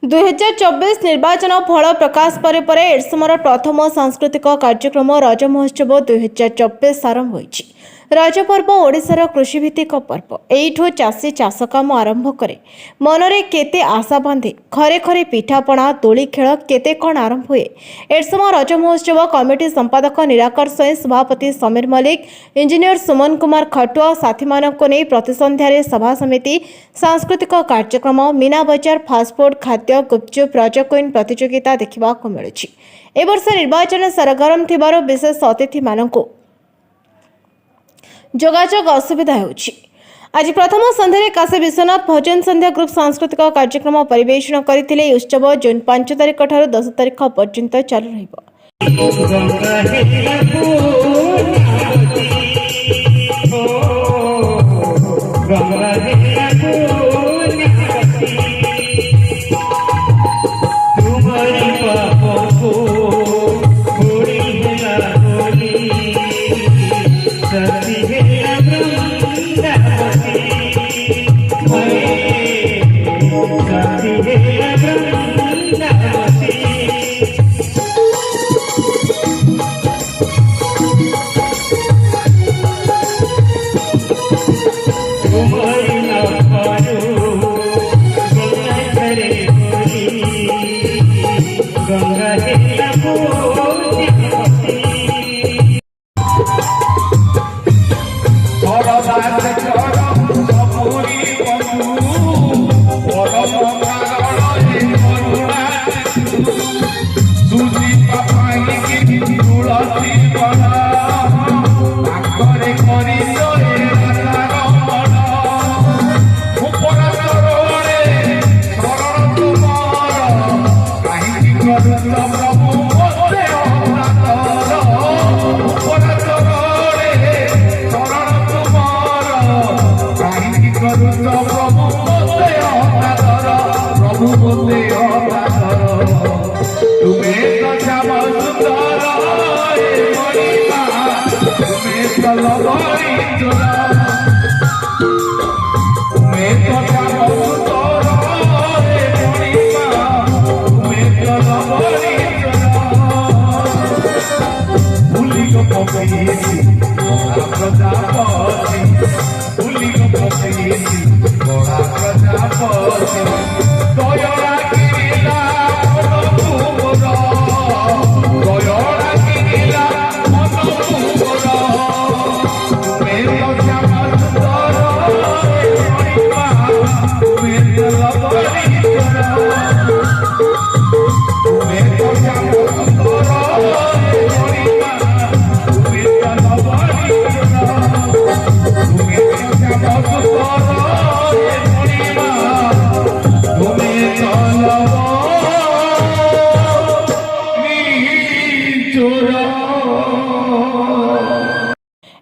2024 ନିର୍ବାଚନ ଫଳ ପ୍ରକାଶ ପରେ ଏରସମାର ପ୍ରଥମ ସାଂସ୍କୃତିକ କାର୍ଯ୍ୟକ୍ରମ ରଜ ମହୋତ୍ସବ 2024 ଆରମ୍ଭ ହୋଇଛି। ରଜ ପର୍ବ ଓଡ଼ିଶାର କୃଷିଭିତ୍ତିକ ପର୍ବ। ଏଇଠୁ ଚାଷୀ ଚାଷ କାମ ଆରମ୍ଭ କରେ। ମନରେ କେତେ ଆଶା ବାନ୍ଧେ। ଘରେ ଘରେ ପିଠାପଣା, ଦୋଳି ଖେଳ କେତେ କ'ଣ ଆରମ୍ଭ ହୁଏ। ଏରସମା ରଜ ମହୋତ୍ସବ କମିଟି ସମ୍ପାଦକ ନିରାକର ସ୍ୱାଇଁ, ସଭାପତି ସମୀର ମଲ୍ଲିକ, ଇଞ୍ଜିନିୟର ସୁମନ କୁମାର ଖଟୁଆ ସାଥୀମାନଙ୍କୁ ନେଇ ପ୍ରତି ସନ୍ଧ୍ୟାରେ ସଭା ସମିତି, ସାଂସ୍କୃତିକ କାର୍ଯ୍ୟକ୍ରମ, ମୀନା ବଜାର, ଫାଷ୍ଟଫୁଡ୍, ଖାଦ୍ୟ, ଗୁପଚୁପ, ରଜ କୁଇନ୍ ପ୍ରତିଯୋଗିତା ଦେଖିବାକୁ ମିଳୁଛି। ଏ ବର୍ଷ ନିର୍ବାଚନ ସରଗରମ ଥିବାରୁ ବିଶେଷ ଅତିଥିମାନଙ୍କୁ ଯୋଗାଯୋଗ ଅସୁବିଧା ହେଉଛି। ଆଜି ପ୍ରଥମ ସନ୍ଧ୍ୟାରେ କାଶୀ ବିଶ୍ୱନାଥ ଭଜନ ସନ୍ଧ୍ୟା ଗ୍ରୁପ ସାଂସ୍କୃତିକ କାର୍ଯ୍ୟକ୍ରମ ପରିବେଷଣ କରିଥିଲେ। ଏହି ଉତ୍ସବ ଜୁନ୍ 5 ତାରିଖ ଠାରୁ 10 ତାରିଖ ପର୍ଯ୍ୟନ୍ତ ଚାଲୁ ରହିବ।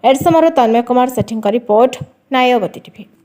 एरसमार तन्मय कुमार सेठी रिपोर्ट, न्यायवती टीवी।